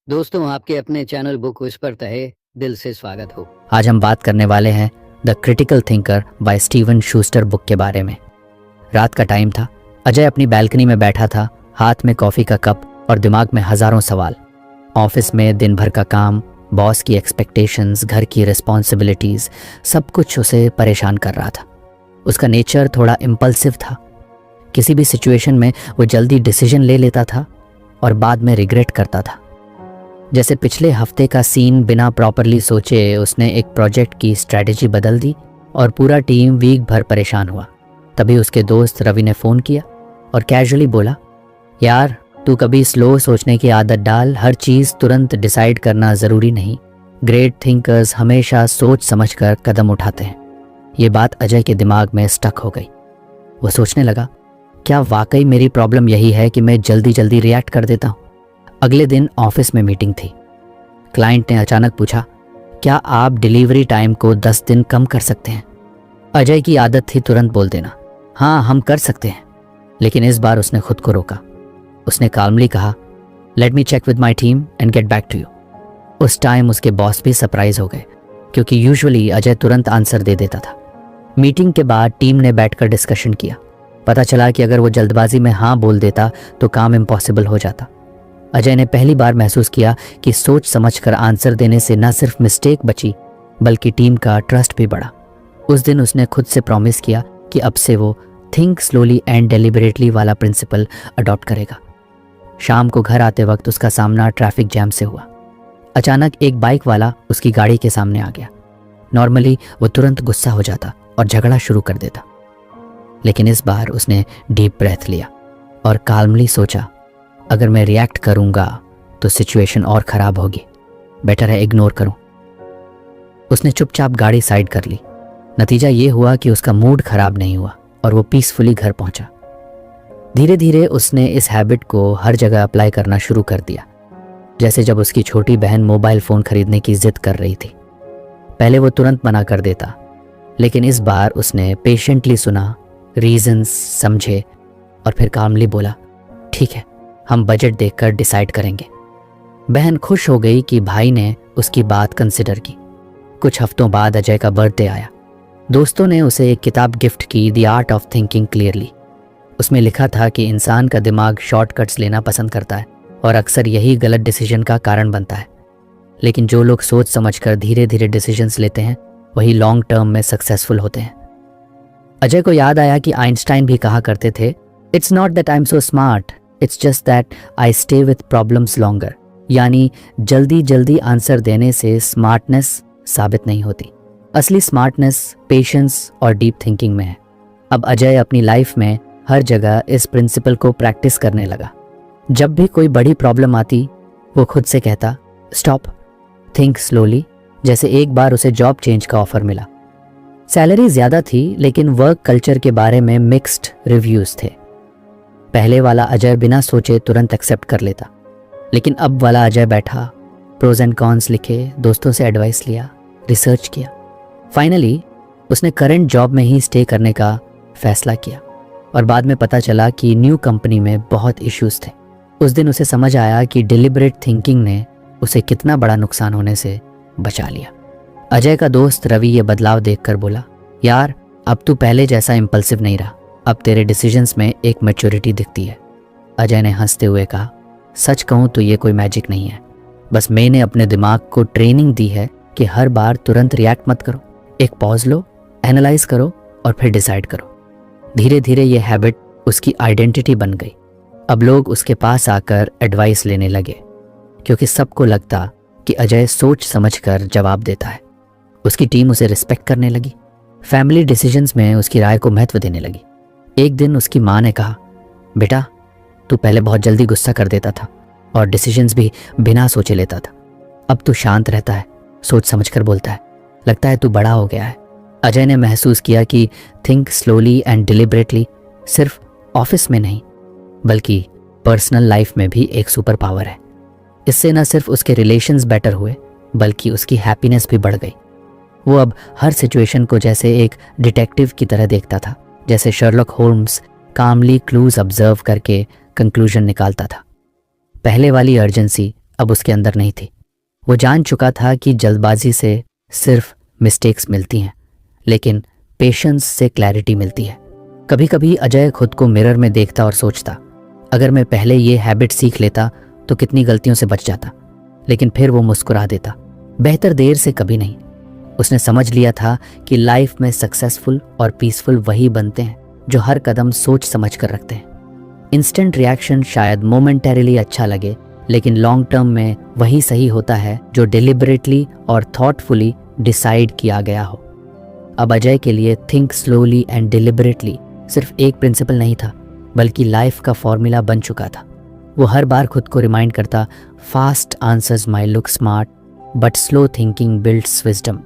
दोस्तों, आपके अपने चैनल बुक विस्पर तहे दिल से स्वागत हो। आज हम बात करने वाले हैं the critical thinker by Steven Schuster book के बारे में। रात का टाइम था। अजय अपनी बैल्कनी में बैठा था, हाथ में कॉफ़ी का कप और दिमाग में हज़ारों सवाल। ऑफिस में दिन भर का काम, बॉस की एक्सपेक्टेशंस, घर की रिस्पॉन्सिबिलिटीज़, सब कुछ उसे परेशान कर रहा था। उसका नेचर थोड़ा इम्पल्सिव था। किसी भी सिचुएशन में वो जल्दी डिसीजन ले लेता था और बाद में रिग्रेट करता था। जैसे पिछले हफ्ते का सीन, बिना प्रॉपरली सोचे उसने एक प्रोजेक्ट की स्ट्रैटेजी बदल दी और पूरा टीम वीक भर परेशान हुआ। तभी उसके दोस्त रवि ने फ़ोन किया और कैजुअली बोला, यार तू कभी स्लो सोचने की आदत डाल, हर चीज़ तुरंत डिसाइड करना ज़रूरी नहीं। ग्रेट थिंकर्स हमेशा सोच समझकर कदम उठाते हैं। ये बात अजय के दिमाग में स्टक हो गई। वो सोचने लगा, क्या वाकई मेरी प्रॉब्लम यही है कि मैं जल्दी जल्दी रिएक्ट कर देता हूँ। अगले दिन ऑफिस में मीटिंग थी। क्लाइंट ने अचानक पूछा, क्या आप डिलीवरी टाइम को 10 दिन कम कर सकते हैं? अजय की आदत थी तुरंत बोल देना, हाँ हम कर सकते हैं। लेकिन इस बार उसने खुद को रोका। उसने काल्मली कहा, let me check with my team and get back to you. उस टाइम उसके बॉस भी सरप्राइज हो गए, क्योंकि यूजुअली अजय तुरंत आंसर दे देता था। मीटिंग के बाद टीम ने बैठकर डिस्कशन किया। पता चला कि अगर वो जल्दबाजी में हाँ बोल देता तो काम इम्पॉसिबल हो जाता। अजय ने पहली बार महसूस किया कि सोच समझकर आंसर देने से न सिर्फ मिस्टेक बची, बल्कि टीम का ट्रस्ट भी बढ़ा। उस दिन उसने खुद से प्रॉमिस किया कि अब से वो थिंक स्लोली एंड डेलिबरेटली वाला प्रिंसिपल अडॉप्ट करेगा। शाम को घर आते वक्त उसका सामना ट्रैफिक जैम से हुआ। अचानक एक बाइक वाला उसकी गाड़ी के सामने आ गया। नॉर्मली वो तुरंत गुस्सा हो जाता और झगड़ा शुरू कर देता, लेकिन इस बार उसने डीप ब्रेथ लिया और काल्मली सोचा, अगर मैं रिएक्ट करूंगा तो सिचुएशन और ख़राब होगी, बेटर है इग्नोर करूं। उसने चुपचाप गाड़ी साइड कर ली। नतीजा ये हुआ कि उसका मूड ख़राब नहीं हुआ और वो पीसफुली घर पहुंचा। धीरे धीरे उसने इस हैबिट को हर जगह अप्लाई करना शुरू कर दिया। जैसे जब उसकी छोटी बहन मोबाइल फ़ोन खरीदने की जिद कर रही थी, पहले वो तुरंत मना कर देता, लेकिन इस बार उसने पेशेंटली सुना, रीजंस समझे और फिर कामली बोला, ठीक है हम बजट देखकर डिसाइड करेंगे। बहन खुश हो गई कि भाई ने उसकी बात कंसिडर की। कुछ हफ्तों बाद अजय का बर्थडे आया। दोस्तों ने उसे एक किताब गिफ्ट की, the art of thinking clearly. उसमें लिखा था कि इंसान का दिमाग शॉर्टकट्स लेना पसंद करता है और अक्सर यही गलत डिसीजन का कारण बनता है। लेकिन जो लोग सोच समझकर धीरे धीरे डिसीजंस लेते हैं, वही लॉन्ग टर्म में सक्सेसफुल होते हैं। अजय को याद आया कि आइंस्टाइन भी कहा करते थे, it's not that I am so smart, it's just that I stay with problems longer. यानी जल्दी जल्दी आंसर देने से स्मार्टनेस साबित नहीं होती। असली स्मार्टनेस पेशेंस और डीप थिंकिंग में है। अब अजय अपनी लाइफ में हर जगह इस प्रिंसिपल को प्रैक्टिस करने लगा। जब भी कोई बड़ी प्रॉब्लम आती, वो खुद से कहता, स्टॉप, थिंक स्लोली। जैसे एक बार उसे जॉब चेंज का ऑफर मिला। सैलरी ज़्यादा थी, लेकिन वर्क कल्चर के बारे में मिक्स्ड रिव्यूज़ थे। पहले वाला अजय बिना सोचे तुरंत एक्सेप्ट कर लेता, लेकिन अब वाला अजय बैठा, प्रोज एंड कॉन्स लिखे, दोस्तों से एडवाइस लिया, रिसर्च किया। फाइनली उसने करंट जॉब में ही स्टे करने का फैसला किया और बाद में पता चला कि न्यू कंपनी में बहुत इश्यूज थे। उस दिन उसे समझ आया कि डिलिबरेट थिंकिंग ने उसे कितना बड़ा नुकसान होने से बचा लिया। अजय का दोस्त रवि ये बदलाव देखकर बोला, यार अब तू पहले जैसा इम्पल्सिव नहीं रहा, अब तेरे डिसीजंस में एक मैच्योरिटी दिखती है। अजय ने हंसते हुए कहा, सच कहूँ तो ये कोई मैजिक नहीं है, बस मैंने अपने दिमाग को ट्रेनिंग दी है कि हर बार तुरंत रिएक्ट मत करो, एक पॉज लो, एनालाइज करो और फिर डिसाइड करो। धीरे धीरे ये हैबिट उसकी आइडेंटिटी बन गई। अब लोग उसके पास आकर एडवाइस लेने लगे, क्योंकि सबको लगता कि अजय सोच समझकर जवाब देता है। उसकी टीम उसे रिस्पेक्ट करने लगी। फैमिली डिसीजंस में उसकी राय को महत्व देने लगी। एक दिन उसकी माँ ने कहा, बेटा तू पहले बहुत जल्दी गुस्सा कर देता था और डिसीजंस भी बिना सोचे लेता था। अब तू शांत रहता है, सोच समझकर बोलता है, लगता है तू बड़ा हो गया है। अजय ने महसूस किया कि थिंक स्लोली एंड डिलिबरेटली सिर्फ ऑफिस में नहीं, बल्कि पर्सनल लाइफ में भी एक सुपर पावर है। इससे न सिर्फ उसके रिलेशंस बेटर हुए, बल्कि उसकी हैप्पीनेस भी बढ़ गई। वो अब हर सिचुएशन को जैसे एक डिटेक्टिव की तरह देखता था, जैसे शर्लॉक होम्स कामली क्लूज ऑब्जर्व करके कंक्लूजन निकालता था। पहले वाली अर्जेंसी अब उसके अंदर नहीं थी। वो जान चुका था कि जल्दबाजी से सिर्फ मिस्टेक्स मिलती हैं, लेकिन पेशेंस से क्लैरिटी मिलती है। कभी कभी अजय खुद को मिरर में देखता और सोचता, अगर मैं पहले ये हैबिट सीख लेता तो कितनी गलतियों से बच जाता। लेकिन फिर वो मुस्कुरा देता, बेहतर देर से कभी नहीं। उसने समझ लिया था कि लाइफ में सक्सेसफुल और पीसफुल वही बनते हैं जो हर कदम सोच समझ कर रखते हैं। इंस्टेंट रिएक्शन शायद मोमेंटरीली अच्छा लगे, लेकिन लॉन्ग टर्म में वही सही होता है जो डिलिबरेटली और थॉटफुली डिसाइड किया गया हो। अब अजय के लिए थिंक स्लोली एंड डिलिबरेटली सिर्फ एक प्रिंसिपल नहीं था, बल्कि लाइफ का फॉर्मूला बन चुका था। वो हर बार खुद को रिमाइंड करता, fast answers my look smart but slow thinking builds wisdom.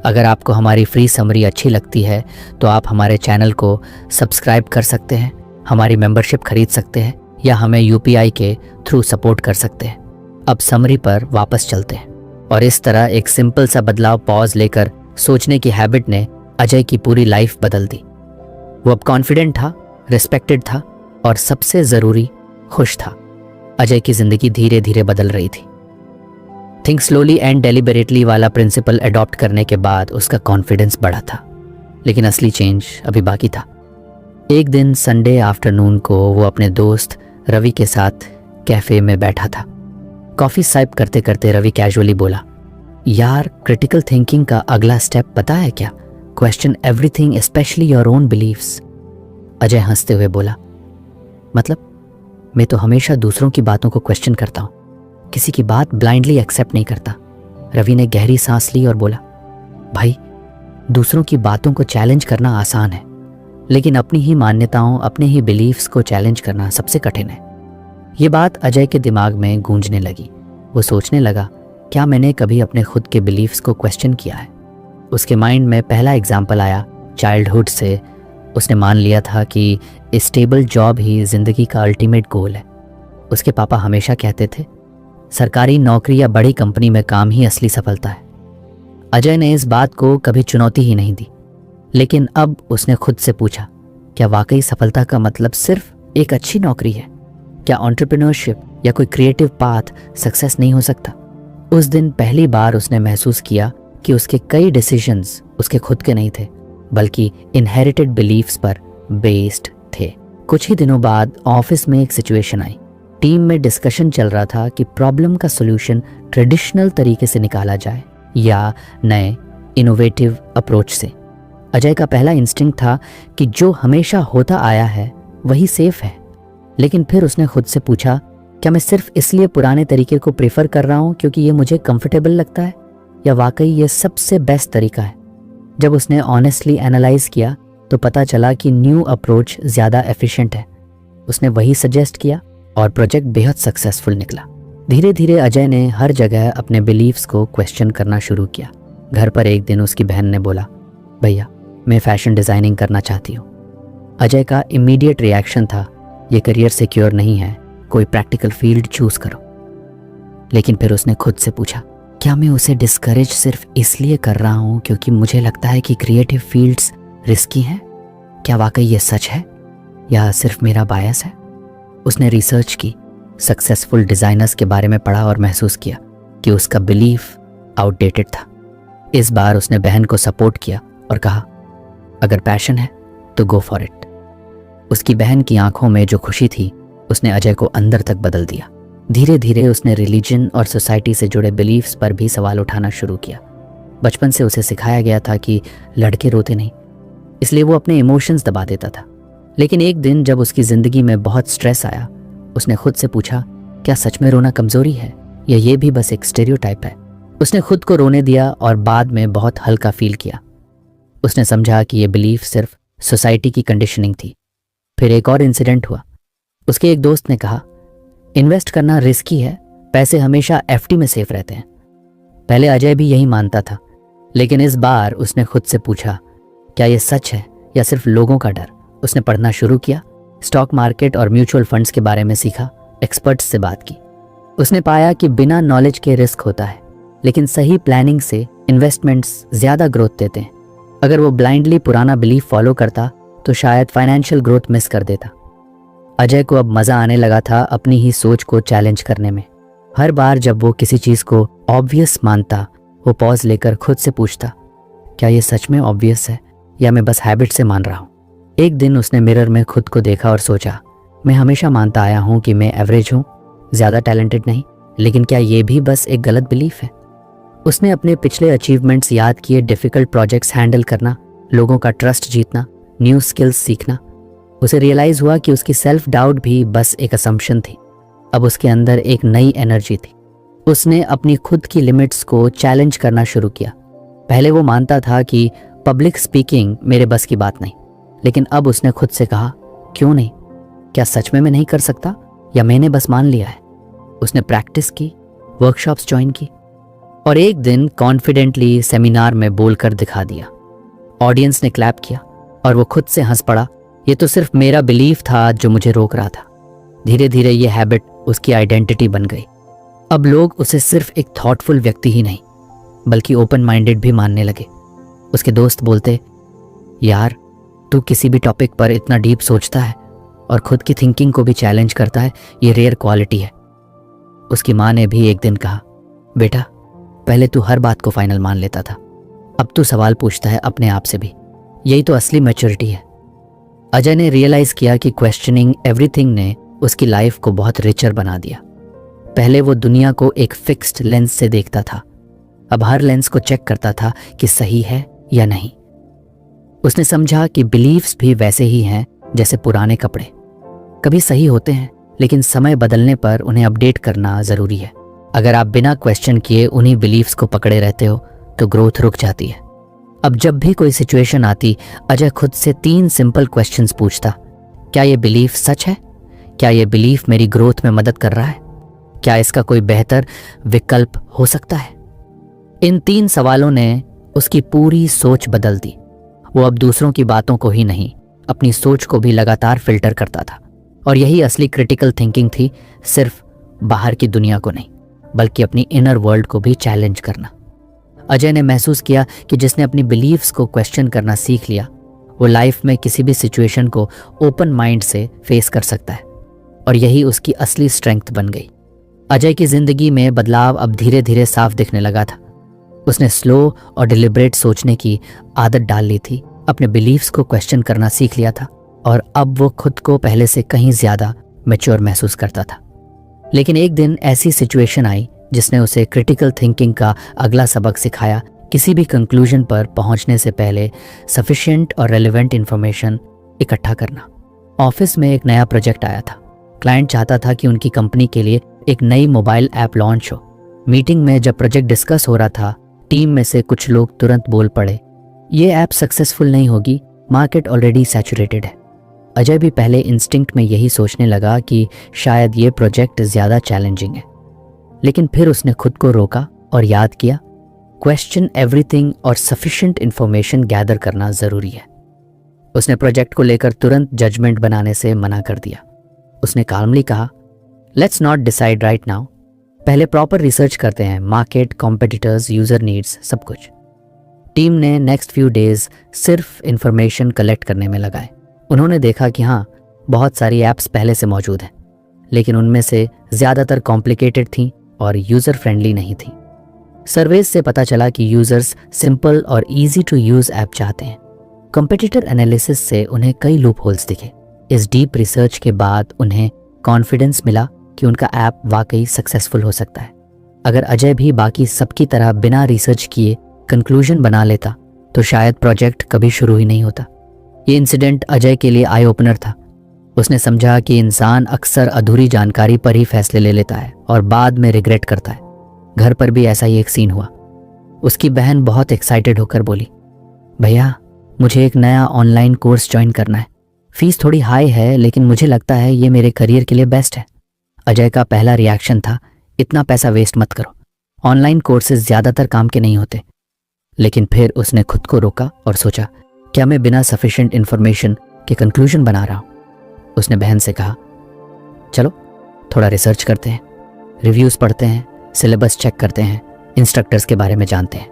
अगर आपको हमारी फ्री समरी अच्छी लगती है तो आप हमारे चैनल को सब्सक्राइब कर सकते हैं, हमारी मेंबरशिप खरीद सकते हैं या हमें यूपीआई के थ्रू सपोर्ट कर सकते हैं। अब समरी पर वापस चलते हैं। और इस तरह एक सिंपल सा बदलाव पॉज लेकर सोचने की हैबिट ने अजय की पूरी लाइफ बदल दी। वो अब कॉन्फिडेंट था, रिस्पेक्टेड था और सबसे ज़रूरी खुश था। अजय की ज़िंदगी धीरे धीरे बदल रही थी। थिंक स्लोली एंड डेलिबरेटली वाला प्रिंसिपल अडॉप्ट करने के बाद उसका कॉन्फिडेंस बढ़ा था, लेकिन असली चेंज अभी बाकी था। एक दिन संडे आफ्टरनून को वो अपने दोस्त रवि के साथ कैफ़े में बैठा था। कॉफ़ी साइप करते करते रवि कैजुअली बोला, यार क्रिटिकल थिंकिंग का अगला स्टेप पता है क्या? Question everything specially your own beliefs. Ajay हंसते हुए बोला, मतलब? मैं तो हमेशा दूसरों की बातों को क्वेश्चन करता हूँ, किसी की बात ब्लाइंडली एक्सेप्ट नहीं करता। रवि ने गहरी सांस ली और बोला, भाई दूसरों की बातों को चैलेंज करना आसान है, लेकिन अपनी ही मान्यताओं, अपने ही बिलीव्स को चैलेंज करना सबसे कठिन है। ये बात अजय के दिमाग में गूंजने लगी। वो सोचने लगा, क्या मैंने कभी अपने खुद के बिलीव्स को क्वेश्चन किया है? उसके माइंड में पहला एग्जाम्पल आया चाइल्डहुड से। उसने मान लिया था कि स्टेबल जॉब ही ज़िंदगी का अल्टीमेट गोल है। उसके पापा हमेशा कहते थे, सरकारी नौकरी या बड़ी कंपनी में काम ही असली सफलता है। अजय ने इस बात को कभी चुनौती ही नहीं दी, लेकिन अब उसने खुद से पूछा, क्या वाकई सफलता का मतलब सिर्फ एक अच्छी नौकरी है? क्या एंटरप्रेन्योरशिप या कोई क्रिएटिव पाथ सक्सेस नहीं हो सकता? उस दिन पहली बार उसने महसूस किया कि उसके कई डिसीजंस उसके खुद के नहीं थे, बल्कि इनहेरिटेड बिलीफ्स पर बेस्ड थे। कुछ ही दिनों बाद ऑफिस में एक सिचुएशन आई। टीम में डिस्कशन चल रहा था कि प्रॉब्लम का सॉल्यूशन ट्रेडिशनल तरीके से निकाला जाए या नए इनोवेटिव अप्रोच से। अजय का पहला इंस्टिंक्ट था कि जो हमेशा होता आया है वही सेफ है, लेकिन फिर उसने खुद से पूछा, क्या मैं सिर्फ इसलिए पुराने तरीके को प्रेफर कर रहा हूँ क्योंकि ये मुझे कंफर्टेबल लगता है, या वाकई ये सबसे बेस्ट तरीका है? जब उसने ऑनेस्टली एनालाइज किया तो पता चला कि न्यू अप्रोच ज़्यादा एफिशिएंट है। उसने वही सजेस्ट किया और प्रोजेक्ट बेहद सक्सेसफुल निकला। धीरे धीरे अजय ने हर जगह अपने बिलीव्स को क्वेश्चन करना शुरू किया। घर पर एक दिन उसकी बहन ने बोला, भैया मैं फैशन डिज़ाइनिंग करना चाहती हूँ। अजय का इमीडिएट रिएक्शन था, ये करियर सिक्योर नहीं है, कोई प्रैक्टिकल फील्ड चूज करो। लेकिन फिर उसने खुद से पूछा, क्या मैं उसे डिस्करेज सिर्फ इसलिए कर रहा हूँ क्योंकि मुझे लगता है कि क्रिएटिव फील्ड्स रिस्की हैं? क्या वाकई ये सच है या सिर्फ मेरा बायस है? उसने रिसर्च की, सक्सेसफुल डिज़ाइनर्स के बारे में पढ़ा और महसूस किया कि उसका बिलीफ आउटडेटेड था। इस बार उसने बहन को सपोर्ट किया और कहा, अगर पैशन है तो गो फॉर इट। उसकी बहन की आंखों में जो खुशी थी उसने अजय को अंदर तक बदल दिया। धीरे धीरे उसने रिलीजन और सोसाइटी से जुड़े बिलीफ्स पर भी सवाल उठाना शुरू किया। बचपन से उसे सिखाया गया था कि लड़के रोते नहीं, इसलिए वो अपने इमोशंस दबा देता था। लेकिन एक दिन जब उसकी ज़िंदगी में बहुत स्ट्रेस आया, उसने खुद से पूछा, क्या सच में रोना कमज़ोरी है या ये भी बस एक स्टेरियोटाइप है? उसने खुद को रोने दिया और बाद में बहुत हल्का फील किया। उसने समझा कि ये बिलीफ सिर्फ सोसाइटी की कंडीशनिंग थी। फिर एक और इंसिडेंट हुआ। उसके एक दोस्त ने कहा, इन्वेस्ट करना रिस्की है, पैसे हमेशा एफडी में सेफ रहते हैं। पहले अजय भी यही मानता था, लेकिन इस बार उसने खुद से पूछा, क्या ये सच है या सिर्फ लोगों का डर? उसने पढ़ना शुरू किया, स्टॉक मार्केट और म्यूचुअल फंड्स के बारे में सीखा, एक्सपर्ट्स से बात की। उसने पाया कि बिना नॉलेज के रिस्क होता है, लेकिन सही प्लानिंग से इन्वेस्टमेंट्स ज़्यादा ग्रोथ देते हैं। अगर वो ब्लाइंडली पुराना बिलीफ फॉलो करता तो शायद फाइनेंशियल ग्रोथ मिस कर देता। अजय को अब मज़ा आने लगा था अपनी ही सोच को चैलेंज करने में। हर बार जब वो किसी चीज़ को ऑब्वियस मानता, वो पॉज लेकर खुद से पूछता, क्या ये सच में ऑब्वियस है या मैं बस हैबिट से मान रहा हूँ। एक दिन उसने मिरर में खुद को देखा और सोचा, मैं हमेशा मानता आया हूँ कि मैं एवरेज हूँ, ज़्यादा टैलेंटेड नहीं, लेकिन क्या ये भी बस एक गलत बिलीफ है। उसने अपने पिछले अचीवमेंट्स याद किए, डिफ़िकल्ट प्रोजेक्ट्स हैंडल करना, लोगों का ट्रस्ट जीतना, न्यू स्किल्स सीखना। उसे रियलाइज़ हुआ कि उसकी सेल्फ डाउट भी बस एक असम्पशन थी। अब उसके अंदर एक नई एनर्जी थी। उसने अपनी खुद की लिमिट्स को चैलेंज करना शुरू किया। पहले वो मानता था कि पब्लिक स्पीकिंग मेरे बस की बात नहीं, लेकिन अब उसने खुद से कहा, क्यों नहीं, क्या सच में मैं नहीं कर सकता या मैंने बस मान लिया है। उसने प्रैक्टिस की, वर्कशॉप्स ज्वाइन की और एक दिन कॉन्फिडेंटली सेमिनार में बोलकर दिखा दिया। ऑडियंस ने क्लैप किया और वो खुद से हंस पड़ा, ये तो सिर्फ मेरा बिलीफ था जो मुझे रोक रहा था। धीरे धीरे ये हैबिट उसकी आइडेंटिटी बन गई। अब लोग उसे सिर्फ एक थॉटफुल व्यक्ति ही नहीं बल्कि ओपन माइंडेड भी मानने लगे। उसके दोस्त बोलते, यार तू किसी भी टॉपिक पर इतना डीप सोचता है और खुद की थिंकिंग को भी चैलेंज करता है, ये रेयर क्वालिटी है। उसकी माँ ने भी एक दिन कहा, बेटा पहले तू हर बात को फाइनल मान लेता था, अब तू सवाल पूछता है अपने आप से भी, यही तो असली मैच्योरिटी है। अजय ने रियलाइज किया कि क्वेश्चनिंग एवरीथिंग ने उसकी लाइफ को बहुत रिचर बना दिया। पहले वो दुनिया को एक फिक्स्ड लेंस से देखता था, अब हर लेंस को चेक करता था कि सही है या नहीं। उसने समझा कि बिलीव्स भी वैसे ही हैं जैसे पुराने कपड़े, कभी सही होते हैं लेकिन समय बदलने पर उन्हें अपडेट करना जरूरी है। अगर आप बिना क्वेश्चन किए उन्हीं बिलीव्स को पकड़े रहते हो तो ग्रोथ रुक जाती है। अब जब भी कोई सिचुएशन आती, अजय खुद से 3 सिंपल क्वेश्चंस पूछता। क्या ये बिलीफ सच है? क्या ये बिलीफ मेरी ग्रोथ में मदद कर रहा है? क्या इसका कोई बेहतर विकल्प हो सकता है? इन 3 सवालों ने उसकी पूरी सोच बदल दी। वो अब दूसरों की बातों को ही नहीं, अपनी सोच को भी लगातार फिल्टर करता था। और यही असली क्रिटिकल थिंकिंग थी, सिर्फ बाहर की दुनिया को नहीं बल्कि अपनी इनर वर्ल्ड को भी चैलेंज करना। अजय ने महसूस किया कि जिसने अपनी बिलीव्स को क्वेश्चन करना सीख लिया, वो लाइफ में किसी भी सिचुएशन को ओपन माइंड से फेस कर सकता है और यही उसकी असली स्ट्रेंथ बन गई। अजय की जिंदगी में बदलाव अब धीरे धीरे साफ दिखने लगा था। उसने स्लो और डिलिब्रेट सोचने की आदत डाल ली थी, अपने बिलीव्स को क्वेश्चन करना सीख लिया था और अब वो खुद को पहले से कहीं ज्यादा मैच्योर महसूस करता था। लेकिन एक दिन ऐसी सिचुएशन आई जिसने उसे क्रिटिकल थिंकिंग का अगला सबक सिखाया। किसी भी कंक्लूजन पर पहुंचने से पहले सफिशिएंट और रेलेवेंट इंफॉर्मेशन इकट्ठा करना। ऑफिस में एक नया प्रोजेक्ट आया था। क्लाइंट चाहता था कि उनकी कंपनी के लिए एक नई मोबाइल ऐप लॉन्च हो। मीटिंग में जब प्रोजेक्ट डिस्कस हो रहा था, टीम में से कुछ लोग तुरंत बोल पड़े, ये ऐप सक्सेसफुल नहीं होगी, मार्केट ऑलरेडी सैचुरेटेड है। अजय भी पहले इंस्टिंक्ट में यही सोचने लगा कि शायद ये प्रोजेक्ट ज़्यादा चैलेंजिंग है, लेकिन फिर उसने खुद को रोका और याद किया, क्वेश्चन एवरीथिंग और सफिशिएंट इंफॉर्मेशन गैदर करना ज़रूरी है। उसने प्रोजेक्ट को लेकर तुरंत जजमेंट बनाने से मना कर दिया। उसने काल्मली कहा, let's not decide right now, पहले प्रॉपर रिसर्च करते हैं, मार्केट, कॉम्पिटिटर्स, यूज़र नीड्स, सब कुछ। टीम ने नेक्स्ट फ्यू डेज सिर्फ इंफॉर्मेशन कलेक्ट करने में लगाए। उन्होंने देखा कि हाँ, बहुत सारी ऐप्स पहले से मौजूद हैं, लेकिन उनमें से ज़्यादातर कॉम्प्लिकेटेड थीं और यूज़र फ्रेंडली नहीं थी। सर्वेज से पता चला कि यूज़र्स सिंपल और इजी टू यूज़ ऐप चाहते हैं। कंपेटिटर एनालिसिस से उन्हें कई लूप होल्स दिखे। इस डीप रिसर्च के बाद उन्हें कॉन्फिडेंस मिला कि उनका ऐप वाकई सक्सेसफुल हो सकता है। अगर अजय भी बाकी सबकी तरह बिना रिसर्च किए कंक्लूजन बना लेता तो शायद प्रोजेक्ट कभी शुरू ही नहीं होता। ये इंसिडेंट अजय के लिए आई ओपनर था। उसने समझा कि इंसान अक्सर अधूरी जानकारी पर ही फैसले ले लेता है और बाद में रिग्रेट करता है। घर पर भी ऐसा ही एक सीन हुआ। उसकी बहन बहुत एक्साइटेड होकर बोली, भैया मुझे एक नया ऑनलाइन कोर्स ज्वाइन करना है, फीस थोड़ी हाई है लेकिन मुझे लगता है ये मेरे करियर के लिए बेस्ट है। अजय का पहला रिएक्शन था, इतना पैसा वेस्ट मत करो, ऑनलाइन कोर्सेज ज़्यादातर काम के नहीं होते। लेकिन फिर उसने खुद को रोका और सोचा, क्या मैं बिना सफिशिएंट इन्फॉर्मेशन के कंक्लूजन बना रहा हूँ। उसने बहन से कहा, चलो थोड़ा रिसर्च करते हैं, रिव्यूज़ पढ़ते हैं, सिलेबस चेक करते हैं, इंस्ट्रक्टर्स के बारे में जानते हैं।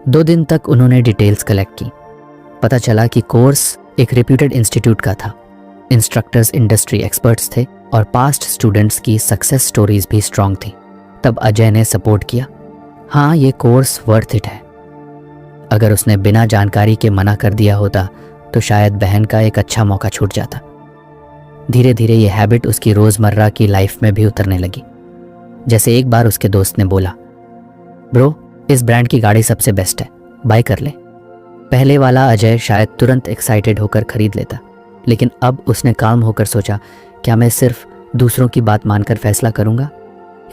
2 दिन तक उन्होंने डिटेल्स कलेक्ट की। पता चला कि कोर्स एक रेप्यूटेड इंस्टीट्यूट का था, इंस्ट्रक्टर्स इंडस्ट्री एक्सपर्ट्स थे और पास्ट स्टूडेंट्स की सक्सेस स्टोरीज भी स्ट्रांग थी। तब अजय ने सपोर्ट किया, हाँ ये कोर्स वर्थ इट है। अगर उसने बिना जानकारी के मना कर दिया होता तो शायद बहन का एक अच्छा मौका छूट जाता। धीरे धीरे ये हैबिट उसकी रोज़मर्रा की लाइफ में भी उतरने लगी। जैसे एक बार उसके दोस्त ने बोला, ब्रो इस ब्रांड की गाड़ी सबसे बेस्ट है, बाय कर ले। पहले वाला अजय शायद तुरंत एक्साइटेड होकर खरीद लेता, लेकिन अब उसने काम होकर सोचा, क्या मैं सिर्फ दूसरों की बात मानकर फैसला करूंगा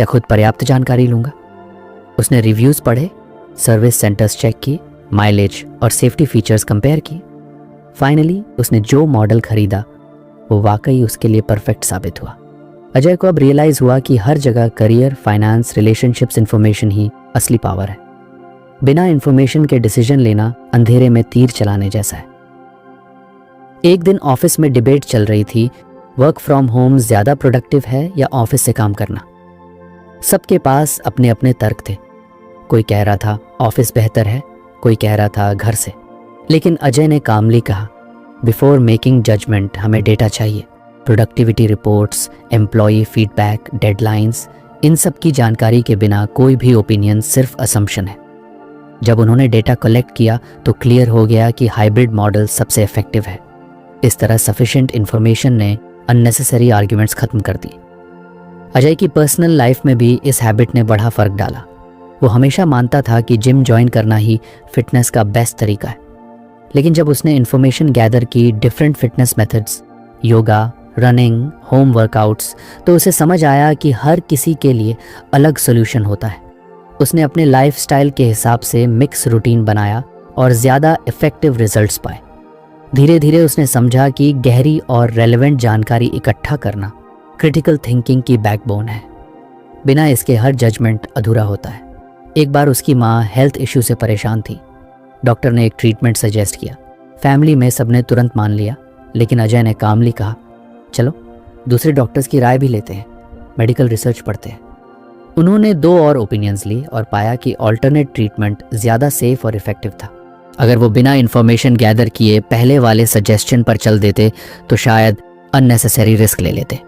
या खुद पर्याप्त जानकारी लूंगा। उसने रिव्यूज़ पढ़े, सर्विस सेंटर्स चेक किए, माइलेज और सेफ्टी फीचर्स कंपेयर किए। फाइनली उसने जो मॉडल खरीदा वो वाकई उसके लिए परफेक्ट साबित हुआ। अजय को अब रियलाइज हुआ कि हर जगह करियर, फाइनेंस, रिलेशनशिप्स इन्फॉर्मेशन ही असली पावर है। बिना इन्फॉर्मेशन के डिसीजन लेना अंधेरे में तीर चलाने जैसा है। एक दिन ऑफिस में डिबेट चल रही थी, वर्क फ्रॉम होम ज्यादा प्रोडक्टिव है या ऑफिस से काम करना। सबके पास अपने अपने तर्क थे। कोई कह रहा था ऑफिस बेहतर है, कोई कह रहा था घर से। लेकिन अजय ने कामली कहा, बिफोर मेकिंग जजमेंट हमें डेटा चाहिए। Productivity reports, employee feedback, deadlines, इन सब की जानकारी के बिना कोई भी ओपिनियन सिर्फ असम्पशन है। जब उन्होंने डेटा कलेक्ट किया तो क्लियर हो गया कि हाइब्रिड मॉडल सबसे इफेक्टिव है। इस तरह सफिशिएंट इन्फॉर्मेशन ने अननेसेसरी आर्ग्यूमेंट्स खत्म कर दिए। अजय की पर्सनल लाइफ में भी इस हैबिट ने बड़ा फर्क डाला। वो हमेशा मानता था कि जिम ज्वाइन करना ही फिटनेस का बेस्ट तरीका है, लेकिन जब उसने इन्फॉर्मेशन गैदर की different fitness methods, yoga, running, home workouts, तो उसे समझ आया कि हर किसी के लिए अलग सोल्यूशन होता है। उसने अपने लाइफस्टाइल के हिसाब से मिक्स रूटीन बनाया और ज़्यादा इफेक्टिव रिजल्ट्स पाए। धीरे धीरे उसने समझा कि गहरी और रेलेवेंट जानकारी इकट्ठा करना क्रिटिकल थिंकिंग की बैकबोन है। बिना इसके हर जजमेंट अधूरा होता है। एक बार उसकी माँ हेल्थ इश्यू से परेशान थी। डॉक्टर ने एक ट्रीटमेंट सजेस्ट किया। फैमिली में सबने तुरंत मान लिया, लेकिन अजय ने कामली कहा, चलो दूसरे डॉक्टर्स की राय भी लेते हैं, मेडिकल रिसर्च पढ़ते हैं। उन्होंने 2 और ओपिनियंस ली और पाया कि ऑल्टरनेट ट्रीटमेंट ज़्यादा सेफ और इफेक्टिव था। अगर वो बिना इन्फॉर्मेशन गैदर किए पहले वाले सजेशन पर चल देते तो शायद अननेसेसरी रिस्क ले लेते।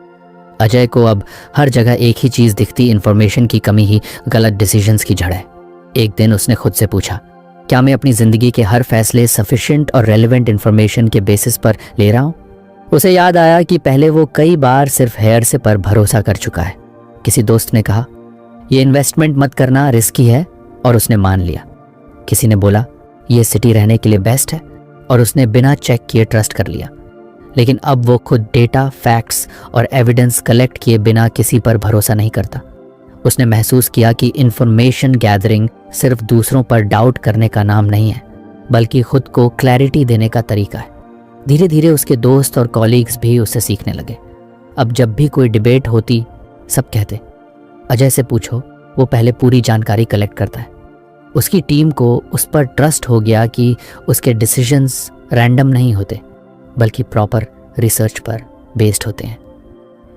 अजय को अब हर जगह एक ही चीज़ दिखती, इन्फॉर्मेशन की कमी ही गलत डिसीजंस की जड़ है। एक दिन उसने खुद से पूछा, क्या मैं अपनी ज़िंदगी के हर फैसले सफिशिएंट और रेलेवेंट इन्फॉर्मेशन के बेसिस पर ले रहा हूँ? उसे याद आया कि पहले वो कई बार सिर्फ हेयरसे पर भरोसा कर चुका है। किसी दोस्त ने कहा, ये इन्वेस्टमेंट मत करना, रिस्की है, और उसने मान लिया। किसी ने बोला, ये सिटी रहने के लिए बेस्ट है, और उसने बिना चेक किए ट्रस्ट कर लिया। लेकिन अब वो खुद डेटा, फैक्ट्स और एविडेंस कलेक्ट किए बिना किसी पर भरोसा नहीं करता। उसने महसूस किया कि इन्फॉर्मेशन गैदरिंग सिर्फ दूसरों पर डाउट करने का नाम नहीं है, बल्कि खुद को क्लैरिटी देने का तरीका है। धीरे धीरे उसके दोस्त और कॉलीग्स भी उससे सीखने लगे। अब जब भी कोई डिबेट होती, सब कहते, अजय से पूछो, वो पहले पूरी जानकारी कलेक्ट करता है। उसकी टीम को उस पर ट्रस्ट हो गया कि उसके डिसीजंस रैंडम नहीं होते, बल्कि प्रॉपर रिसर्च पर बेस्ड होते हैं।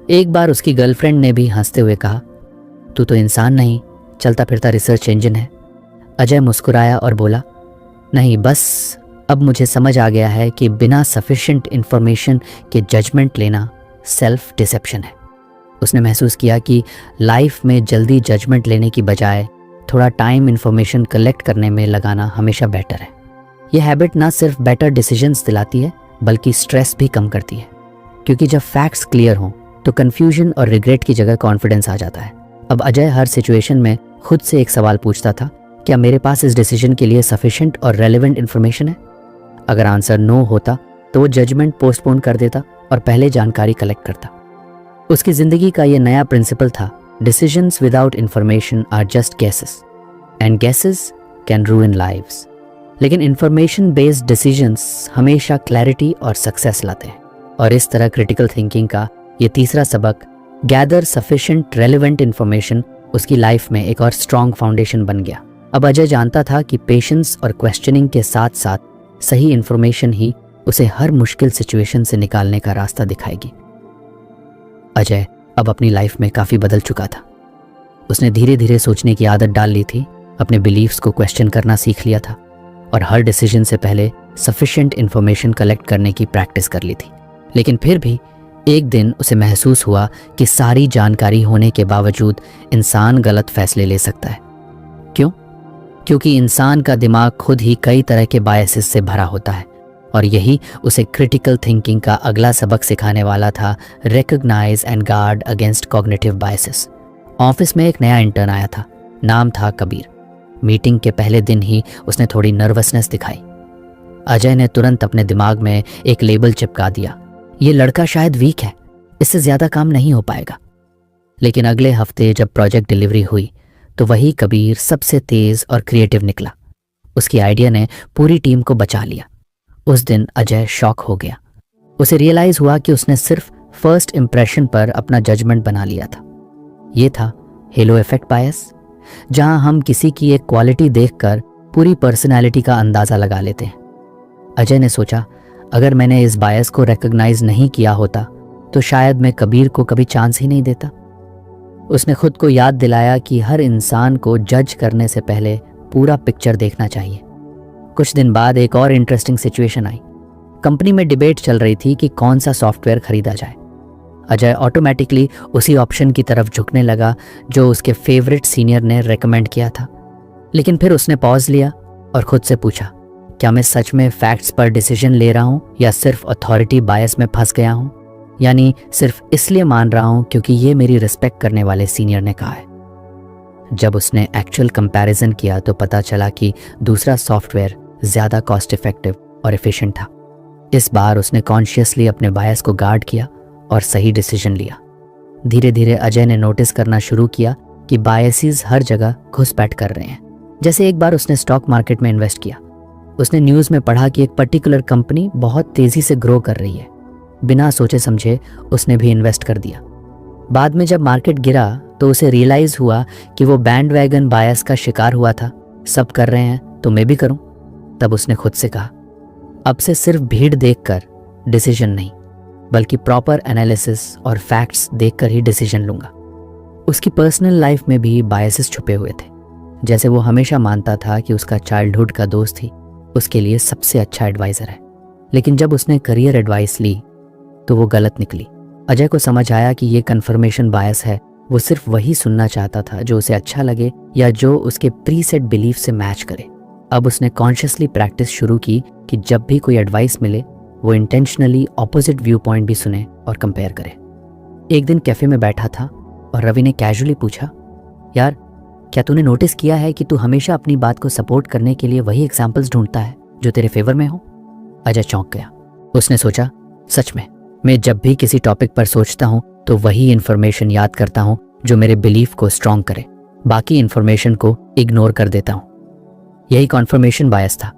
एक बार उसकी गर्लफ्रेंड ने भी हंसते हुए कहा, तू तो इंसान नहीं, चलता फिरता रिसर्च इंजन है। अजय मुस्कुराया और बोला, नहीं, बस अब मुझे समझ आ गया है कि बिना सफिशिएंट इन्फॉर्मेशन के जजमेंट लेना सेल्फ डिसेप्शन है। उसने महसूस किया कि लाइफ में जल्दी जजमेंट लेने की बजाय थोड़ा टाइम इन्फॉर्मेशन कलेक्ट करने में लगाना हमेशा बेटर है। यह हैबिट ना सिर्फ बेटर डिसीजंस दिलाती है, बल्कि स्ट्रेस भी कम करती है, क्योंकि जब फैक्ट्स क्लियर हों तो कन्फ्यूजन और रिग्रेट की जगह कॉन्फिडेंस आ जाता है। अब अजय हर सिचुएशन में खुद से एक सवाल पूछता था, क्या मेरे पास इस डिसीजन के लिए सफिशिएंट और रेलेवेंट इन्फॉर्मेशन है? अगर आंसर नो होता तो वो जजमेंट पोस्टपोन कर देता और पहले जानकारी कलेक्ट करता। उसकी ज़िंदगी का ये नया प्रिंसिपल था, decisions without information are just guesses and guesses can ruin lives. लेकिन इन्फॉर्मेशन बेस्ड डिसीजंस हमेशा क्लैरिटी और सक्सेस लाते हैं। और इस तरह क्रिटिकल थिंकिंग का ये तीसरा सबक, गैदर सफिशिएंट रेलेवेंट इन्फॉर्मेशन, उसकी लाइफ में एक और स्ट्रॉन्ग फाउंडेशन बन गया। अब अजय जानता था कि पेशेंस और क्वेश्चनिंग के साथ साथ सही इन्फॉर्मेशन ही उसे हर मुश्किल सिचुएशन से निकालने का रास्ता दिखाएगी। अजय अब अपनी लाइफ में काफ़ी बदल चुका था। उसने धीरे धीरे सोचने की आदत डाल ली थी, अपने बिलीव्स को क्वेश्चन करना सीख लिया था और हर डिसीजन से पहले सफिशिएंट इन्फॉर्मेशन कलेक्ट करने की प्रैक्टिस कर ली थी। लेकिन फिर भी एक दिन उसे महसूस हुआ कि सारी जानकारी होने के बावजूद इंसान गलत फैसले ले सकता है। क्यों? क्योंकि इंसान का दिमाग खुद ही कई तरह के बायसेस से भरा होता है, और यही उसे क्रिटिकल थिंकिंग का अगला सबक सिखाने वाला था, recognise and guard against cognitive biases. Office में एक नया इंटर्न आया था, नाम था कबीर। मीटिंग के पहले दिन ही उसने थोड़ी नर्वसनेस दिखाई। अजय ने तुरंत अपने दिमाग में एक लेबल चिपका दिया, ये लड़का शायद वीक है, इससे ज़्यादा काम नहीं हो पाएगा। लेकिन अगले हफ्ते जब प्रोजेक्ट डिलीवरी हुई तो वही कबीर सबसे तेज और क्रिएटिव निकला। उसकी आइडिया ने पूरी टीम को बचा लिया। उस दिन अजय शॉक हो गया। उसे रियलाइज हुआ कि उसने सिर्फ फर्स्ट इंप्रेशन पर अपना जजमेंट बना लिया था। ये था हेलो इफेक्ट बायस, जहां हम किसी की एक क्वालिटी देखकर पूरी पर्सनैलिटी का अंदाजा लगा लेते हैं। अजय ने सोचा, अगर मैंने इस बायस को रिकॉग्नाइज नहीं किया होता तो शायद मैं कबीर को कभी चांस ही नहीं देता। उसने खुद को याद दिलाया कि हर इंसान को जज करने से पहले पूरा पिक्चर देखना चाहिए। कुछ दिन बाद एक और इंटरेस्टिंग सिचुएशन आई। कंपनी में डिबेट चल रही थी कि कौन सा सॉफ्टवेयर खरीदा जाए। अजय ऑटोमेटिकली उसी ऑप्शन की तरफ झुकने लगा जो उसके फेवरेट सीनियर ने रेकमेंड किया था। लेकिन फिर उसने पॉज लिया और खुद से पूछा, क्या मैं सच में फैक्ट्स पर डिसीजन ले रहा हूँ या सिर्फ अथॉरिटी बायस में फंस गया हूँ, यानी सिर्फ इसलिए मान रहा हूँ क्योंकि ये मेरी रिस्पेक्ट करने वाले सीनियर ने कहा है। जब उसने एक्चुअल कंपैरिजन किया तो पता चला कि दूसरा सॉफ्टवेयर ज़्यादा कॉस्ट इफेक्टिव और एफिशिएंट था। इस बार उसने कॉन्शियसली अपने बायस को गार्ड किया और सही डिसीजन लिया। धीरे धीरे अजय ने नोटिस करना शुरू किया कि बायसेस हर जगह घुसपैठ कर रहे हैं। जैसे एक बार उसने स्टॉक मार्केट में इन्वेस्ट किया। उसने न्यूज़ में पढ़ा कि एक पर्टिकुलर कंपनी बहुत तेज़ी से ग्रो कर रही है। बिना सोचे समझे उसने भी इन्वेस्ट कर दिया। बाद में जब मार्केट गिरा तो उसे रियलाइज़ हुआ कि वो बैंड वैगन बायस का शिकार हुआ था। सब कर रहे हैं तो मैं भी करूं। तब उसने खुद से कहा, अब से सिर्फ भीड़ देखकर डिसीजन नहीं, बल्कि प्रॉपर एनालिसिस और फैक्ट्स देखकर ही डिसीजन लूंगा। उसकी पर्सनल लाइफ में भी बायसेस छुपे हुए थे। जैसे वो हमेशा मानता था कि उसका चाइल्डहुड का दोस्त ही उसके लिए सबसे अच्छा एडवाइज़र है, लेकिन जब उसने करियर एडवाइस ली तो वो गलत निकली। अजय को समझ आया कि ये कन्फर्मेशन बायस है। वो सिर्फ वही सुनना चाहता था जो उसे अच्छा लगे या जो उसके प्रीसेट बिलीफ से मैच करे। अब उसने कॉन्शियसली प्रैक्टिस शुरू की कि जब भी कोई एडवाइस मिले वो इंटेंशनली ऑपोजिट व्यू पॉइंट भी सुने और कंपेयर करे। एक दिन कैफे में बैठा था और रवि ने कैजुअली पूछा, यार क्या तूने नोटिस किया है कि तू हमेशा अपनी बात को सपोर्ट करने के लिए वही एग्जाम्पल्स ढूंढता है जो तेरे फेवर में हो? अजय चौंक गया। उसने सोचा, सच में मैं जब भी किसी टॉपिक पर सोचता हूँ तो वही इन्फॉर्मेशन याद करता हूँ जो मेरे बिलीफ को स्ट्रॉन्ग करे, बाकी इन्फॉर्मेशन को इग्नोर कर देता हूँ। यही कॉन्फर्मेशन बायस था।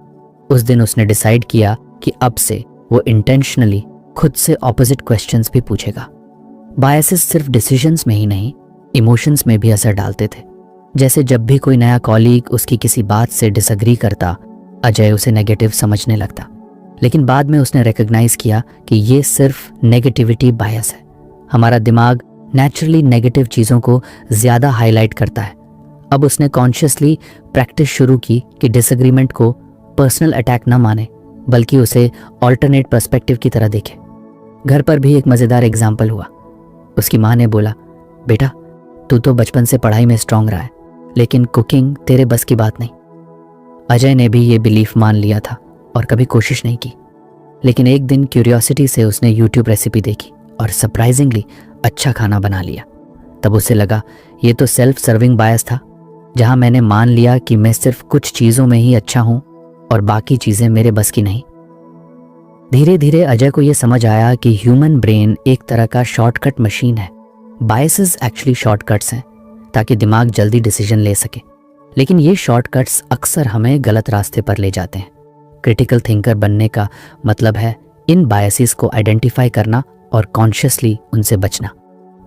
उस दिन उसने डिसाइड किया कि अब से वो इंटेंशनली खुद से ऑपोजिट क्वेश्चंस भी पूछेगा। बायसेस सिर्फ डिसीजंस में ही नहीं, इमोशंस में भी असर डालते थे। जैसे जब भी कोई नया कॉलीग उसकी किसी बात से डिसएग्री करता, अजय उसे नेगेटिव समझने लगता। लेकिन बाद में उसने रिकॉग्नाइज किया कि ये सिर्फ नेगेटिविटी बायस है। हमारा दिमाग नेचुरली नेगेटिव चीज़ों को ज़्यादा हाईलाइट करता है। अब उसने कॉन्शियसली प्रैक्टिस शुरू की कि डिसएग्रीमेंट को पर्सनल अटैक न माने, बल्कि उसे ऑल्टरनेट पर्सपेक्टिव की तरह देखे। घर पर भी एक मज़ेदार एग्जाम्पल हुआ। उसकी माँ ने बोला, बेटा तू तो बचपन से पढ़ाई में स्ट्रांग रहा है, लेकिन कुकिंग तेरे बस की बात नहीं। अजय ने भी ये बिलीफ मान लिया था और कभी कोशिश नहीं की। लेकिन एक दिन क्यूरियोसिटी से उसने यूट्यूब रेसिपी देखी और सरप्राइजिंगली अच्छा खाना बना लिया। तब उसे लगा ये तो सेल्फ सर्विंग बायस था, जहां मैंने मान लिया कि मैं सिर्फ कुछ चीज़ों में ही अच्छा हूं और बाकी चीज़ें मेरे बस की नहीं। धीरे धीरे अजय को यह समझ आया कि ह्यूमन ब्रेन एक तरह का शॉर्टकट मशीन है। बायसेस एक्चुअली शॉर्टकट्स हैं ताकि दिमाग जल्दी डिसीजन ले सके, लेकिन ये शॉर्टकट्स अक्सर हमें गलत रास्ते पर ले जाते हैं। क्रिटिकल थिंकर बनने का मतलब है इन बायसेस को आइडेंटिफाई करना और कॉन्शियसली उनसे बचना।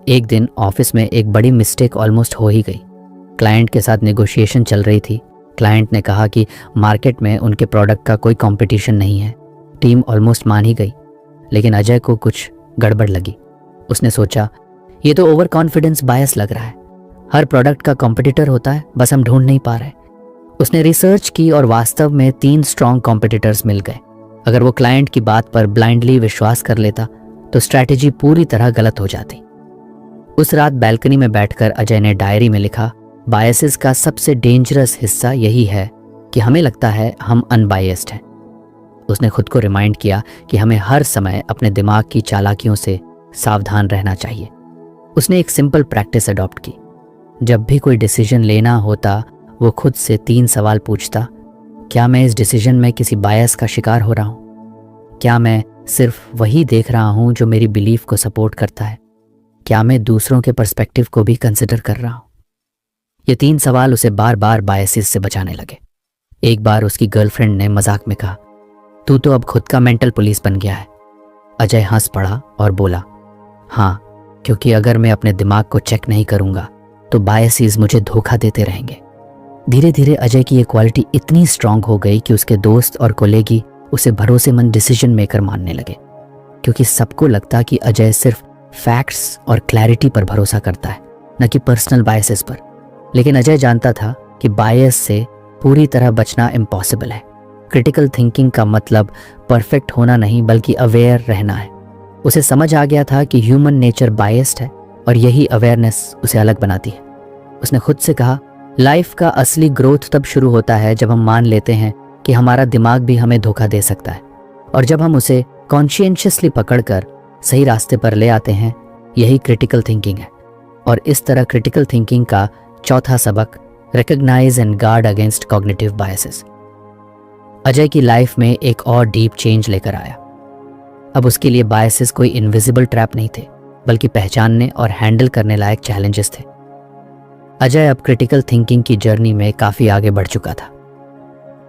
एक दिन ऑफिस में एक बड़ी मिस्टेक ऑलमोस्ट हो ही गई। क्लाइंट के साथ नेगोशिएशन चल रही थी। क्लाइंट ने कहा कि मार्केट में उनके प्रोडक्ट का कोई कंपटीशन नहीं है। टीम ऑलमोस्ट मान ही गई, लेकिन अजय को कुछ गड़बड़ लगी। उसने सोचा, ये तो ओवर कॉन्फिडेंस बायस लग रहा है। हर प्रोडक्ट का कॉम्पिटिटर होता है, बस हम ढूंढ नहीं पा रहे। उसने रिसर्च की और वास्तव में 3 स्ट्रॉन्ग कॉम्पिटिटर्स मिल गए। अगर वो क्लाइंट की बात पर ब्लाइंडली विश्वास कर लेता तो स्ट्रैटेजी पूरी तरह गलत हो जाती। उस रात बैल्कनी में बैठकर अजय ने डायरी में लिखा, बायसेस का सबसे डेंजरस हिस्सा यही है कि हमें लगता है हम अनबायस्ड हैं। उसने खुद को रिमाइंड किया कि हमें हर समय अपने दिमाग की चालाकियों से सावधान रहना चाहिए। उसने एक सिंपल प्रैक्टिस अडॉप्ट की। जब भी कोई डिसीजन लेना होता वो खुद से 3 सवाल पूछता। क्या मैं इस डिसीजन में किसी बायस का शिकार हो रहा हूँ? क्या मैं सिर्फ वही देख रहा हूँ जो मेरी बिलीफ को सपोर्ट करता है? क्या मैं दूसरों के पर्सपेक्टिव को भी कंसिडर कर रहा हूँ? ये 3 सवाल उसे बार बार बायसेस से बचाने लगे। एक बार उसकी गर्लफ्रेंड ने मजाक में कहा, तू तो अब खुद का मेंटल पुलिस बन गया है। अजय हंस पड़ा और बोला, हाँ, क्योंकि अगर मैं अपने दिमाग को चेक नहीं करूंगा तो बायसेस मुझे धोखा देते रहेंगे। धीरे धीरे अजय की ये क्वालिटी इतनी स्ट्रांग हो गई कि उसके दोस्त और कोलेगी उसे भरोसेमंद डिसीजन मेकर मानने लगे, क्योंकि सबको लगता कि अजय सिर्फ फैक्ट्स और क्लैरिटी पर भरोसा करता है, न कि पर्सनल बायसेस पर। लेकिन अजय जानता था कि बायस से पूरी तरह बचना इम्पॉसिबल है। क्रिटिकल थिंकिंग का मतलब परफेक्ट होना नहीं बल्कि अवेयर रहना है। उसे समझ आ गया था कि ह्यूमन नेचर बायस्ड है और यही अवेयरनेस उसे अलग बनाती है। उसने खुद से कहा, लाइफ का असली ग्रोथ तब शुरू होता है जब हम मान लेते हैं कि हमारा दिमाग भी हमें धोखा दे सकता है, और जब हम उसे कॉन्शियसली पकड़कर सही रास्ते पर ले आते हैं। यही क्रिटिकल थिंकिंग है। और इस तरह क्रिटिकल थिंकिंग का चौथा सबक, recognise and guard against cognitive biases, Ajay की लाइफ में एक और डीप चेंज लेकर आया। अब उसके लिए बायसेस कोई इनविजिबल ट्रैप नहीं थे, बल्कि पहचानने और हैंडल करने लायक चैलेंजेस थे। अजय अब क्रिटिकल थिंकिंग की जर्नी में काफ़ी आगे बढ़ चुका था।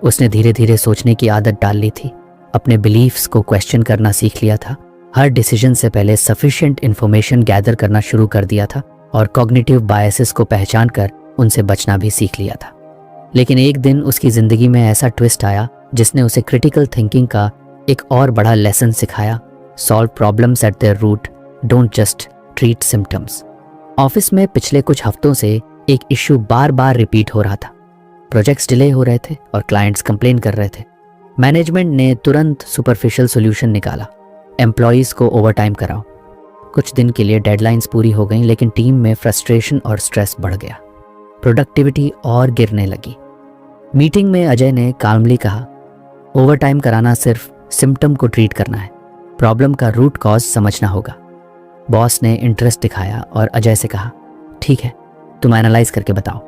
उसने धीरे धीरे सोचने की आदत डाल ली थी, अपने बिलीफ्स को क्वेश्चन करना सीख लिया था, हर डिसीजन से पहले सफिशिएंट इन्फॉर्मेशन गैदर करना शुरू कर दिया था और कॉग्निटिव बायसेस को पहचान कर उनसे बचना भी सीख लिया था। लेकिन एक दिन उसकी ज़िंदगी में ऐसा ट्विस्ट आया जिसने उसे क्रिटिकल थिंकिंग का एक और बड़ा लेसन सिखाया, solve problems at their root, don't just treat symptoms. Office में पिछले कुछ हफ्तों से एक इश्यू बार बार रिपीट हो रहा था। प्रोजेक्ट्स डिले हो रहे थे और क्लाइंट्स कंप्लेन कर रहे थे। मैनेजमेंट ने तुरंत सुपरफिशियल सॉल्यूशन निकाला, एम्प्लॉयज़ को ओवरटाइम कराओ। कुछ दिन के लिए डेडलाइंस पूरी हो गईं, लेकिन टीम में फ्रस्ट्रेशन और स्ट्रेस बढ़ गया, प्रोडक्टिविटी और गिरने लगी। मीटिंग में अजय ने काल्मली कहा, ओवरटाइम कराना सिर्फ सिम्टम को ट्रीट करना है, प्रॉब्लम का रूट कॉज समझना होगा। बॉस ने इंटरेस्ट दिखाया और अजय से कहा, ठीक है, तुम एनालाइज करके बताओ।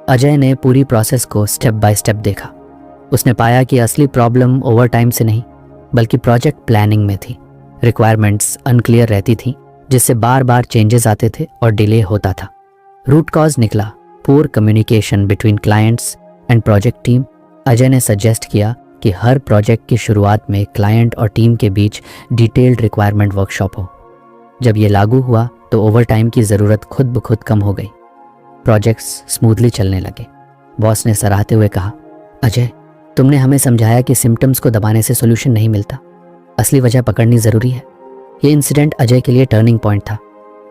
अजय ने पूरी प्रोसेस को स्टेप बाय स्टेप देखा। उसने पाया कि असली प्रॉब्लम ओवरटाइम से नहीं बल्कि प्रोजेक्ट प्लानिंग में थी। रिक्वायरमेंट्स अनक्लियर रहती थी, जिससे बार बार चेंजेस आते थे और डिले होता था। रूट कॉज निकला, poor communication between clients and project team. Ajay ने सजेस्ट किया कि हर प्रोजेक्ट की शुरुआत में क्लाइंट और टीम के बीच डिटेल्ड रिक्वायरमेंट वर्कशॉप हो। जब ये लागू हुआ तो ओवरटाइम की ज़रूरत खुद ब खुद कम हो गई। प्रोजेक्ट्स स्मूथली चलने लगे। बॉस ने सराहते हुए कहा, अजय, तुमने हमें समझाया कि सिम्टम्स को दबाने से सोल्यूशन नहीं मिलता, असली वजह पकड़नी ज़रूरी है। ये इंसिडेंट अजय के लिए टर्निंग पॉइंट था।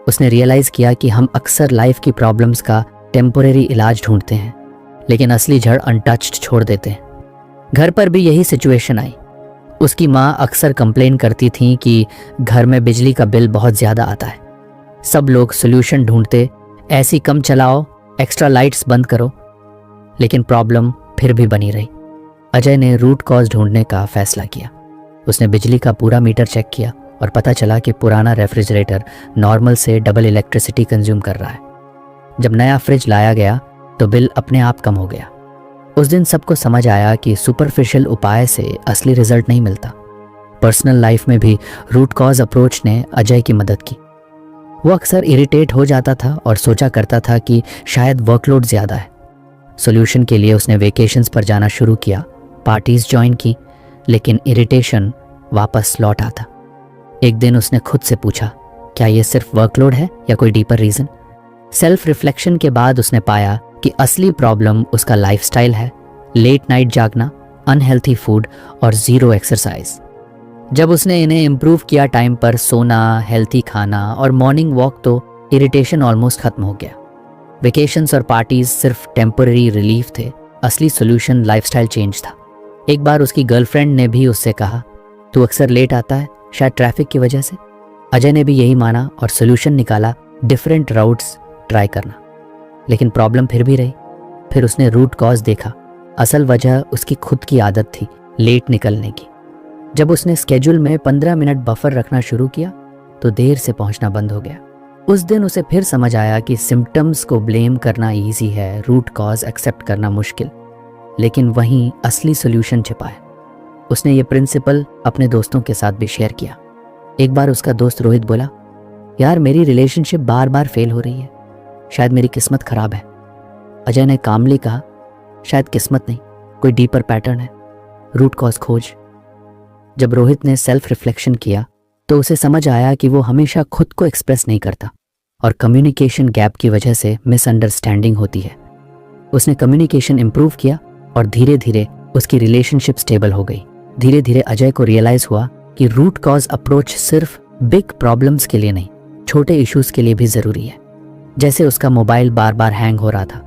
उसने रियलाइज़ किया कि हम अक्सर लाइफ की प्रॉब्लम्स का टेम्पोरेरी इलाज ढूंढते हैं, लेकिन असली जड़ अनटच्ड छोड़ देते हैं। घर पर भी यही सिचुएशन आई। उसकी माँ अक्सर कंप्लेन करती थी कि घर में बिजली का बिल बहुत ज़्यादा आता है। सब लोग सोल्यूशन ढूंढते, ऐसी कम चलाओ, एक्स्ट्रा लाइट्स बंद करो, लेकिन प्रॉब्लम फिर भी बनी रही। अजय ने रूट कॉज ढूंढने का फैसला किया। उसने बिजली का पूरा मीटर चेक किया और पता चला कि पुराना रेफ्रिजरेटर नॉर्मल से डबल इलेक्ट्रिसिटी कंज्यूम कर रहा है। जब नया फ्रिज लाया गया तो बिल अपने आप कम हो गया। उस दिन सबको समझ आया कि सुपरफिशियल उपाय से असली रिजल्ट नहीं मिलता। पर्सनल लाइफ में भी रूट कॉज अप्रोच ने अजय की मदद की। वो अक्सर इरिटेट हो जाता था और सोचा करता था कि शायद वर्कलोड ज़्यादा है। सॉल्यूशन के लिए उसने वेकेशंस पर जाना शुरू किया, पार्टीज ज्वाइन की, लेकिन इरिटेशन वापस लौट आता। एक दिन उसने खुद से पूछा, क्या ये सिर्फ वर्कलोड है या कोई डीपर रीज़न? सेल्फ रिफ्लेक्शन के बाद उसने पाया कि असली प्रॉब्लम उसका लाइफस्टाइल है, लेट नाइट जागना, अनहेल्थी फूड और ज़ीरो एक्सरसाइज। जब उसने इन्हें इम्प्रूव किया, टाइम पर सोना, हेल्थी खाना और मॉर्निंग वॉक, तो इरिटेशन ऑलमोस्ट खत्म हो गया। वेकेशंस और पार्टीज सिर्फ टेम्पररी रिलीफ थे, असली सोल्यूशन लाइफस्टाइल चेंज था। एक बार उसकी गर्लफ्रेंड ने भी उससे कहा, तू अक्सर लेट आता है, शायद ट्रैफिक की वजह से। अजय ने भी यही माना और सोल्यूशन निकाला, डिफरेंट राउट्स ट्राई करना। लेकिन प्रॉब्लम फिर भी रही। फिर उसने रूट कॉज देखा। असल वजह उसकी खुद की आदत थी, लेट निकलने की। जब उसने स्केड्यूल में 15 मिनट बफर रखना शुरू किया तो देर से पहुंचना बंद हो गया। उस दिन उसे फिर समझ आया कि सिम्टम्स को ब्लेम करना ईजी है, रूट कॉज एक्सेप्ट करना मुश्किल। लेकिन वहीं असली सोल्यूशन छिपा है। उसने ये प्रिंसिपल अपने दोस्तों के साथ भी शेयर किया। एक बार उसका दोस्त रोहित बोला, यार मेरी रिलेशनशिप बार बार फेल हो रही है, शायद मेरी किस्मत खराब है। अजय ने कामली कहा, शायद किस्मत नहीं, कोई डीपर पैटर्न है, रूट कॉज खोज। जब रोहित ने सेल्फ रिफ्लेक्शन किया तो उसे समझ आया कि वो हमेशा खुद को एक्सप्रेस नहीं करता और कम्युनिकेशन गैप की वजह से मिसअंडरस्टैंडिंग होती है। उसने कम्युनिकेशन इंप्रूव किया और धीरे धीरे उसकी रिलेशनशिप स्टेबल हो गई। धीरे धीरे अजय को रियलाइज हुआ कि रूट कॉज अप्रोच सिर्फ बिग प्रॉब्लम्स के लिए नहीं, छोटे इश्यूज के लिए भी जरूरी है। जैसे उसका मोबाइल बार बार हैंग हो रहा था,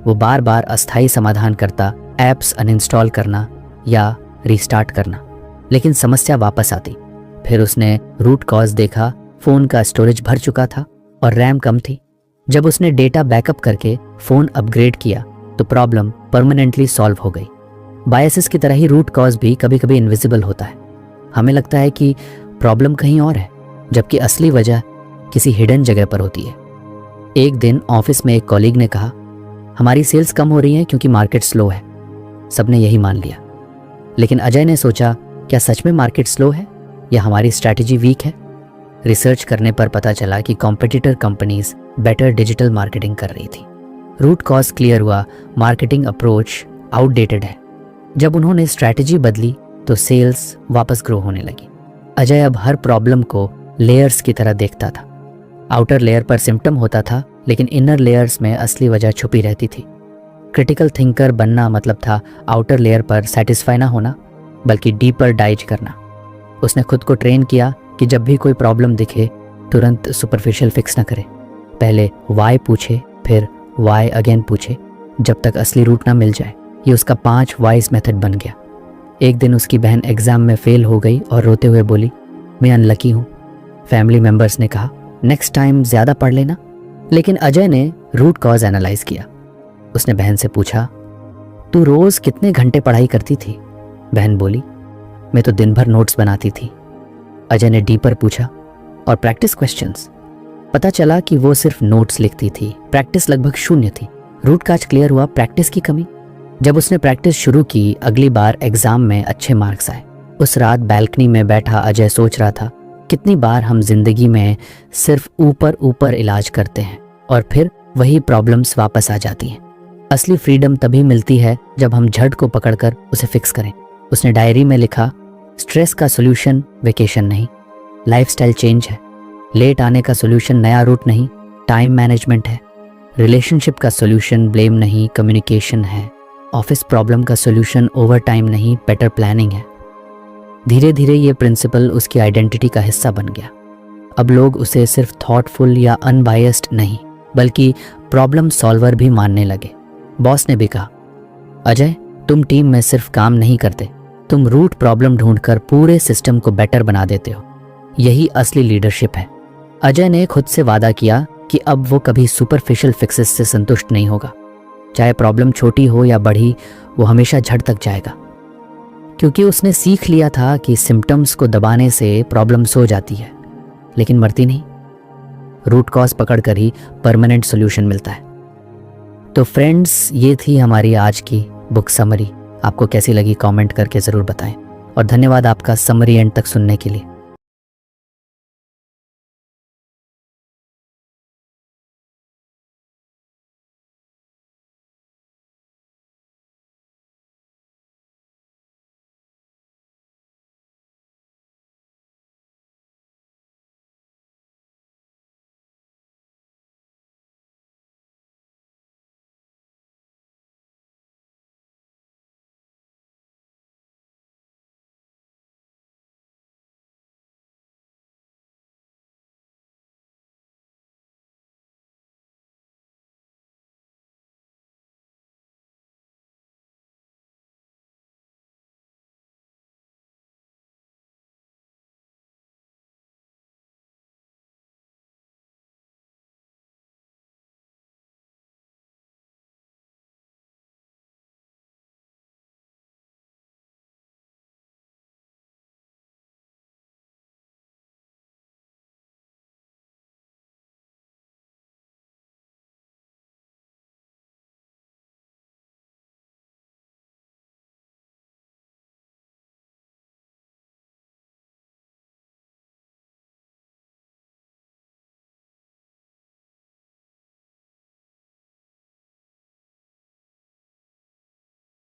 वो बार बार अस्थायी समाधान करता, ऐप्स अनइंस्टॉल करना या रीस्टार्ट करना, लेकिन समस्या वापस आती। फिर उसने रूट कॉज देखा, फोन का स्टोरेज भर चुका था और रैम कम थी। जब उसने डेटा बैकअप करके फोन अपग्रेड किया तो प्रॉब्लम परमानेंटली सॉल्व हो गई। बायसेस की तरह ही रूट कॉज भी कभी कभी इनविजिबल होता है। हमें लगता है कि प्रॉब्लम कहीं और है, जबकि असली वजह किसी हिडन जगह पर होती है। एक दिन ऑफिस में एक कॉलीग ने कहा, हमारी सेल्स कम हो रही हैं क्योंकि मार्केट स्लो है। सबने यही मान लिया। लेकिन अजय ने सोचा, क्या सच में मार्केट स्लो है या हमारी स्ट्रैटेजी वीक है? रिसर्च करने पर पता चला कि competitor companies better digital marketing कर रही थी। रूट कॉज क्लियर हुआ, मार्केटिंग अप्रोच आउटडेटेड है। जब उन्होंने स्ट्रैटेजी बदली तो सेल्स वापस ग्रो होने लगी। अजय अब हर प्रॉब्लम को लेयर्स की तरह देखता था। आउटर लेयर पर सिम्टम होता था, लेकिन इनर लेयर्स में असली वजह छुपी रहती थी। क्रिटिकल थिंकर बनना मतलब था आउटर लेयर पर सेटिस्फाई ना होना, बल्कि डीपर डाइव करना। उसने खुद को ट्रेन किया कि जब भी कोई प्रॉब्लम दिखे तुरंत सुपरफिशियल फिक्स ना करे। पहले वाई पूछे, फिर वाई अगेन पूछे, जब तक असली रूट ना मिल जाए। ये उसका 5 वाइज मेथड बन गया। एक दिन उसकी बहन एग्जाम में फेल हो गई और रोते हुए बोली, मैं अनलकी हूँ। फैमिली मेंबर्स ने कहा, नेक्स्ट टाइम ज़्यादा पढ़ लेना। लेकिन अजय ने रूट कॉज एनालाइज किया। उसने बहन से पूछा, तू रोज़ कितने घंटे पढ़ाई करती थी? बहन बोली, मैं तो दिन भर नोट्स बनाती थी। अजय ने डीपर पूछा, और प्रैक्टिस क्वेश्चंस? पता चला कि वो सिर्फ नोट्स लिखती थी, प्रैक्टिस लगभग शून्य थी। रूट कॉज क्लियर हुआ, प्रैक्टिस की कमी। जब उसने प्रैक्टिस शुरू की, अगली बार एग्जाम में अच्छे मार्क्स आए। उस रात बैल्कनी में बैठा अजय सोच रहा था, कितनी बार हम जिंदगी में सिर्फ ऊपर ऊपर इलाज करते हैं और फिर वही प्रॉब्लम्स वापस आ जाती हैं। असली फ्रीडम तभी मिलती है जब हम झट को पकड़कर उसे फिक्स करें। उसने डायरी में लिखा, स्ट्रेस का सोल्यूशन वेकेशन नहीं, लाइफस्टाइल चेंज है। लेट आने का सोल्यूशन नया रूट नहीं, टाइम मैनेजमेंट है। रिलेशनशिप का सोल्यूशन ब्लेम नहीं, कम्युनिकेशन है। ऑफिस प्रॉब्लम का सोल्यूशन ओवर टाइम नहीं, बेटर प्लानिंग है। धीरे धीरे ये प्रिंसिपल उसकी आइडेंटिटी का हिस्सा बन गया। अब लोग उसे सिर्फ थॉटफुल या अनबायस्ड नहीं, बल्कि प्रॉब्लम सॉल्वर भी मानने लगे। बॉस ने भी कहा, अजय तुम टीम में सिर्फ काम नहीं करते, तुम रूट प्रॉब्लम ढूंढकर पूरे सिस्टम को बेटर बना देते हो। यही असली लीडरशिप है। अजय ने खुद से वादा किया कि अब वो कभी सुपरफिशियल फिक्सेस से संतुष्ट नहीं होगा। चाहे प्रॉब्लम छोटी हो या बड़ी, वो हमेशा झड़ तक जाएगा, क्योंकि उसने सीख लिया था कि सिम्टम्स को दबाने से प्रॉब्लम सो जाती है लेकिन मरती नहीं। रूट कॉज पकड़कर ही परमानेंट सॉल्यूशन मिलता है। तो फ्रेंड्स, ये थी हमारी आज की बुक समरी। आपको कैसी लगी कमेंट करके ज़रूर बताएं और धन्यवाद आपका समरी एंड तक सुनने के लिए।